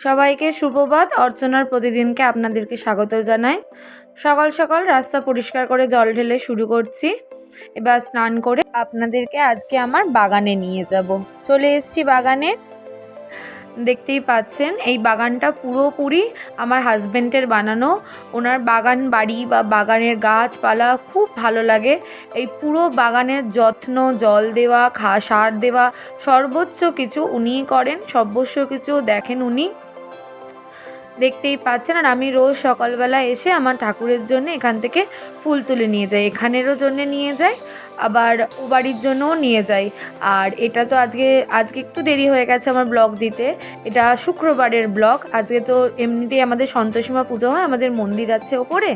সবাইকে সুপ্রভাত। অর্চনার প্রতিদিনকে আপনাদেরকে স্বাগত জানাই। সকাল সকাল রাস্তা পরিষ্কার করে জল ঢেলে শুরু করছি। এবার স্নান করে আপনাদেরকে আজকে আমার বাগানে নিয়ে যাব। চলে এসেছি বাগানে। দেখতেই পাচ্ছেন এই বাগানটা পুরোপুরি আমার হাজব্যান্ডের বানানো। ওনার বাগান বাড়ি বা বাগানের গাছপালা খুব ভালো লাগে। এই পুরো বাগানের যত্ন, জল দেওয়া, সার দেওয়া, সর্বোচ্চ কিছু উনিই করেন, সর্বস্ব কিছু দেখেন উনি। দেখতেই পাচ্ছেন। আর আমি রোজ সকালবেলা এসে আমার ঠাকুরের জন্য এখান থেকে ফুল তুলে নিয়ে যাই, এখানেরও জন্য নিয়ে যাই, আবার ও বাড়ির জন্যও নিয়ে যাই। আর এটা তো আজকে একটু দেরি হয়ে গেছে আমার ব্লগ দিতে। এটা শুক্রবারের ব্লগ। আজকে তো এমনিতেই আমাদের সন্তোষীমা পুজো হয়, আমাদের মন্দির আছে ওপরে,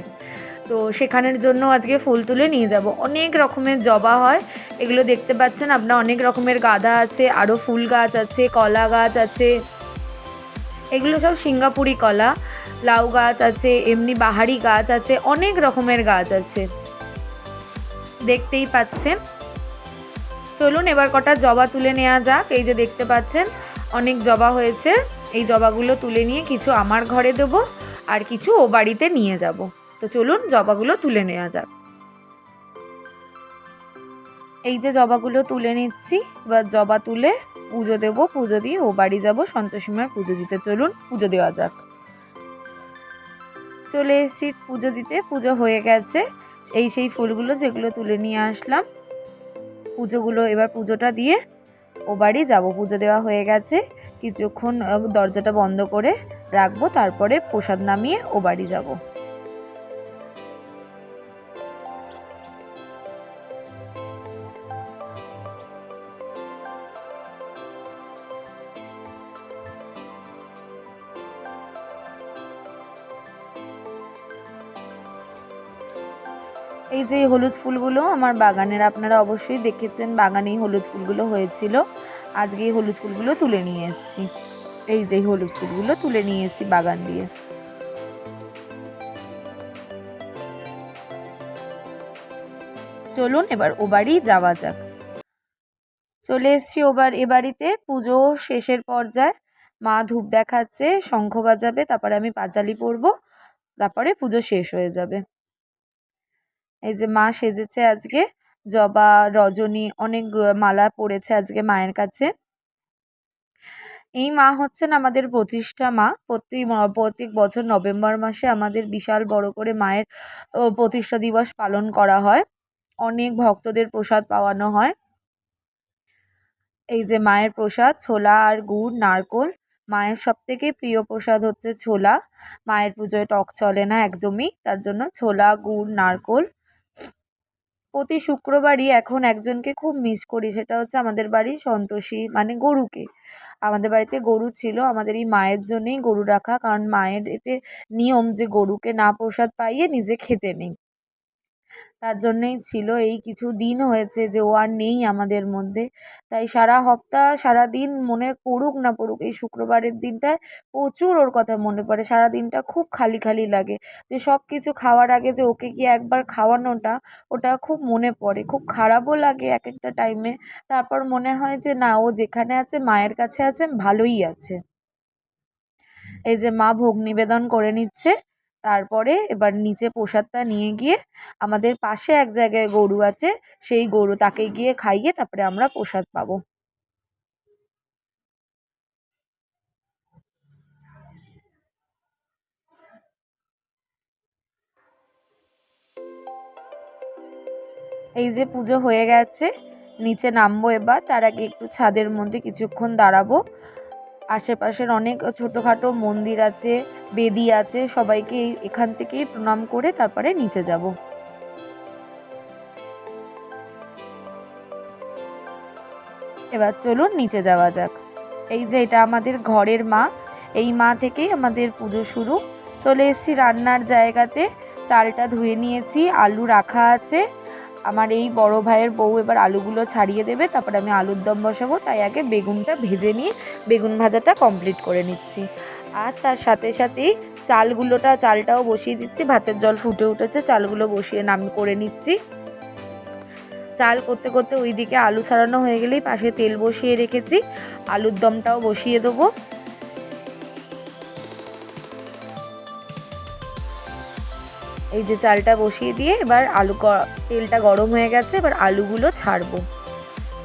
তো সেখানের জন্য আজকে ফুল তুলে নিয়ে যাব। অনেক রকমের জবা হয়, এগুলো দেখতে পাচ্ছেন আপনার। অনেক রকমের গাঁদা আছে, আরও ফুল গাছ আছে, কলা গাছ আছে, এগুলো সব সিঙ্গাপুরি কলা। লাউ গাছ আছে, এমনি বাহারি গাছ আছে, অনেক রকমের গাছ আছে, দেখতেই পাচ্ছেন। চলুন এবার কটা জবা তুলে নেওয়া যাক। এই যে দেখতে পাচ্ছেন অনেক জবা হয়েছে। এই জবাগুলো তুলে নিয়ে কিছু আমার ঘরে দেবো আর কিছু ও বাড়িতে নিয়ে যাব। তো চলুন জবাগুলো তুলে নেওয়া যাক। এই যে জবাগুলো তুলে নিচ্ছি। এবার জবা তুলে পুজো দেবো, পুজো দিয়ে ও বাড়ি যাবো সন্তোষীমার পুজো দিতে। চলুন পুজো দেওয়া যাক। চলে এসেছি পুজো দিতে। পুজো হয়ে গেছে। সেই ফুলগুলো যেগুলো তুলে নিয়ে আসলাম, এবার পুজোটা দিয়ে ও বাড়ি যাবো। পুজো দেওয়া হয়ে গেছে, কিছুক্ষণ দরজাটা বন্ধ করে রাখবো, তারপরে প্রসাদ নামিয়ে ও বাড়ি যাবো। এই যে হলুদ ফুলগুলো আমার বাগানের, আপনারা অবশ্যই দেখেছেন বাগানেই হলুদ ফুলগুলো হয়েছিল। আজকে এই হলুদ ফুলগুলো তুলে নিয়ে এসেছি। এই যে হলুদ ফুলগুলো তুলে নিয়ে এসেছি বাগান দিয়ে। চলুন এবার ও বাড়ি যাওয়া যাক। চলে এসেছি এ বাড়িতে। পুজো শেষের পর্যায়ে। মা ধূপ দেখাচ্ছে, শঙ্খ বাজাবে, তারপরে আমি পাঁচালি পরবো, তারপরে পুজো শেষ হয়ে যাবে। এই যে মা সেজেছে আজকে, জবা, রজনী, অনেক মালা পড়েছে আজকে মায়ের কাছে। এই মা হচ্ছেন আমাদের প্রতিষ্ঠা মা। প্রত্যেক বছর নভেম্বর মাসে আমাদের বিশাল বড় করে মায়ের প্রতিষ্ঠা দিবস পালন করা হয়। অনেক ভক্তদের প্রসাদ পাওয়ানো হয়। এই যে মায়ের প্রসাদ, ছোলা আর গুড়, নারকোল। মায়ের সবথেকে প্রিয় প্রসাদ হচ্ছে ছোলা। মায়ের পুজোয় টক চলে না একদমই, তার জন্য ছোলা, গুড়, নারকোল। প্রতি শুক্রবারই এখন একজনকে খুব মিস করি, সেটা হচ্ছে আমাদের বাড়ির সন্তোষী, মানে গরুকে। আমাদের বাড়িতে গরু ছিল, আমাদের এই মায়ের জন্যেই গরু রাখা, কারণ মায়ের এতে নিয়ম যে গরুকে না প্রসাদ পাইয়ে নিজে খেতে নেই। তার জন্যেই ছিল। এই কিছু দিন হয়েছে যে ও আর নেই আমাদের মধ্যে। তাই সারা সপ্তাহ, সারা দিন মনে পড়ুক না পড়ুক, এই শুক্রবারের দিনটায় প্রচুর ওর কথা মনে পড়ে। সারা দিনটা খুব খালি খালি লাগে, যে সব কিছু খাওয়ার আগে যে ওকে গিয়ে একবার খাওয়ানোটা, ওটা খুব মনে পড়ে। খুব খারাপও লাগে এক একটা টাইমে। তারপর মনে হয় যে না, ও যেখানে আছে, মায়ের কাছে আছে, ভালোই আছে। এই যে মা ভোগ নিবেদন করে নিচ্ছে। তারপরে এবার নিচে প্রসাদটা নিয়ে গিয়ে, আমাদের পাশে এক জায়গায় গরু আছে, সেই গরু তাকে গিয়ে খাইয়ে তারপরে আমরা প্রসাদ পাবো। এই যে পুজো হয়ে গেছে, নিচে নামবো এবার। তার আগে একটু ছাদের মধ্যে কিছুক্ষণ দাঁড়াবো। আশেপাশের অনেক ছোটোখাটো মন্দির আছে, বেদি আছে, সবাইকে এখান থেকেই প্রণাম করে তারপরে নিচে যাব। এবার চলুন নিচে যাওয়া যাক। এই যে এটা আমাদের ঘরের মা, এই মা থেকেই আমাদের পুজো শুরু। চলে এসেছি রান্নার জায়গাতে। চালটা ধুয়ে নিয়েছি, আলু রাখা আছে। আমার এই বড় ভাইয়ের বউ এবার আলুগুলো ছাড়িয়ে দেবে, তারপরে আমি আলুর দম বসাবো। তাই আগে বেগুনটা ভেজে নিয়ে বেগুন ভাজাটা কমপ্লিট করে নিচ্ছি। আর তার সাথে সাথেই চালটাও বসিয়ে দিচ্ছি। ভাতের জল ফুটে উঠেছে, চালগুলো বসিয়ে করে নিচ্ছি। চাল করতে করতে ওইদিকে আলু ছাড়ানো হয়ে গেলেই পাশে তেল বসিয়ে রেখেছি, আলুর দমটাও বসিয়ে দেবো। এই যে চালটা বসিয়ে দিয়ে এবার তেলটা গরম হয়ে গেছে, এবার আলুগুলো ছাড়বো।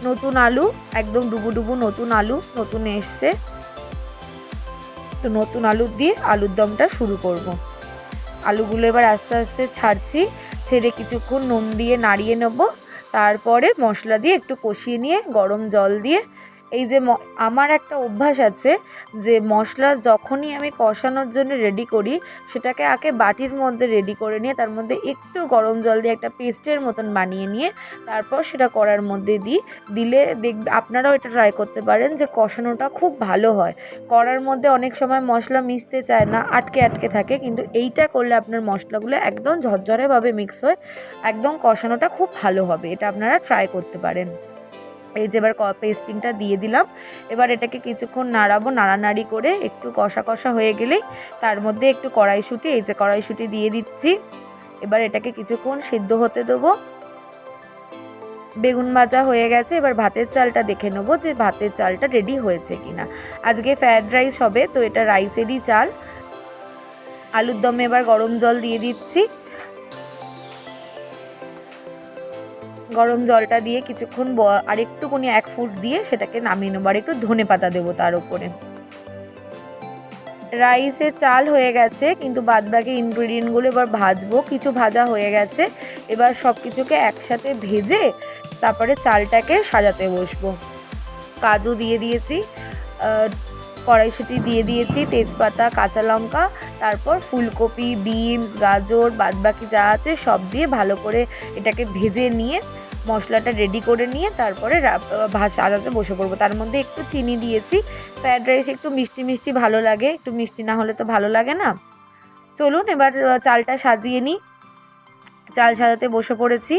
নতুন আলু, একদম ডুবু ডুবু নতুন আলু, নতুন এসছে। তো নতুন আলু দিয়ে আলুর দমটা শুরু করব। আলুগুলো এবার আস্তে আস্তে ছাড়ছি, ছেড়ে কিছুক্ষণ নুন দিয়ে নাড়িয়ে নেব। তারপরে মশলা দিয়ে একটু কষিয়ে নিয়ে গরম জল দিয়ে, এই যে আমার একটা অভ্যাস আছে যে মশলা যখনই আমি কষানোর জন্য রেডি করি সেটাকে আগে বাটির মধ্যে রেডি করে নিয়ে তার মধ্যে একটু গরম জল দিয়ে একটা পেস্টের মতন বানিয়ে নিয়ে তারপর সেটা কড়ার মধ্যে দিলে দেখবে, আপনারাও এটা ট্রাই করতে পারেন যে কষানোটা খুব ভালো হয়। কড়ার মধ্যে অনেক সময় মশলা মিশতে চায় না, আটকে আটকে থাকে, কিন্তু এইটা করলে আপনার মশলাগুলো একদম ঝরঝরেভাবে মিক্স হয়ে একদম কষানোটা খুব ভালো হবে। এটা আপনারা ট্রাই করতে পারেন। এই যে এবার পেস্টিংটা দিয়ে দিলাম, এবার এটাকে কিছুক্ষণ নাড়াবো, নাড়ানাড়ি করে একটু কষা কষা হয়ে গেলেই তার মধ্যে একটু কড়াইশুঁটি, এই যে কড়াইশুঁটি দিয়ে দিচ্ছি। এবার এটাকে কিছুক্ষণ সিদ্ধ হতে দেবো। বেগুন ভাজা হয়ে গেছে, এবার ভাতের চালটা দেখে নেবো যে ভাতের চালটা রেডি হয়েছে কিনা। আজকে ফ্রায়েড রাইস হবে, তো এটা রাইসেরই চাল। আলুর দমে এবার গরম জল দিয়ে দিচ্ছি। গরম জলটা দিয়ে কিছুক্ষণ আরেকটুকুনি 1 ফুট দিয়ে সেটাকে নামিয়ে নেবো, আর একটু ধনেপাতা দেবো তার উপরে। রাইসের চাল হয়ে গেছে, কিন্তু বাদবাকি ইনগ্রিডিয়েন্টগুলো এবার ভাজবো। কিছু ভাজা হয়ে গেছে, এবার সব কিছুকে একসাথে ভেজে তারপরে চালটাকে সাজাতে বসবো। কাজু দিয়ে দিয়েছি, কড়াইশুঁটি দিয়ে দিয়েছি, তেজপাতা, কাঁচা লঙ্কা, তারপর ফুলকপি, বিনস, গাজর, বাদবাকি যা আছে সব দিয়ে ভালো করে এটাকে ভেজে নিয়ে মশলাটা রেডি করে নিয়ে তারপরে সাজাতে বসে পড়বো। তার মধ্যে একটু চিনি দিয়েছি। ফ্রায়েড রাইস একটু মিষ্টি মিষ্টি ভালো লাগে, একটু মিষ্টি না হলে তো ভালো লাগে না। চলুন এবার চালটা সাজিয়ে নিই। চাল সাজাতে বসে পড়েছি।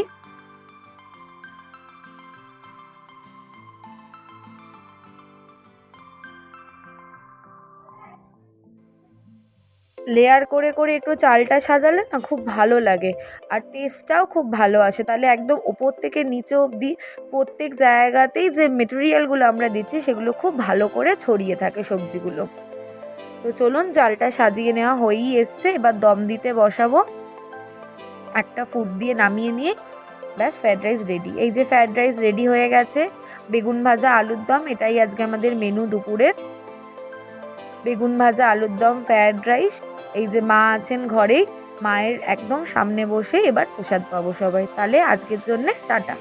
লেয়ার করে করে একটু চালটা সাজালে না খুব ভালো লাগে, আর টেস্টটাও খুব ভালো আসে। তাহলে একদম ওপর থেকে নিচে অবধি প্রত্যেক জায়গাতেই যে মেটেরিয়ালগুলো আমরা দিচ্ছি সেগুলো খুব ভালো করে ছড়িয়ে থাকে সবজিগুলো। তো চলুন, চালটা সাজিয়ে নেওয়া হয়েই এসছে, এবার দম দিতে বসাবো। একটা ফুট দিয়ে নামিয়ে নিয়ে ব্যাস ফ্রায়েড রাইস রেডি। এই যে ফ্রায়েড রাইস রেডি হয়ে গেছে। বেগুন ভাজা, আলুর দম, এটাই আজকে আমাদের মেনু দুপুরের। বেগুন ভাজা, আলুর দম, ফ্রায়েড রাইস। এই যে মা আছেন ঘরেই, মায়ের একদম সামনে বসে এবার প্রসাদ পাবো সবাই। তাহলে আজকের জন্যে টাটা।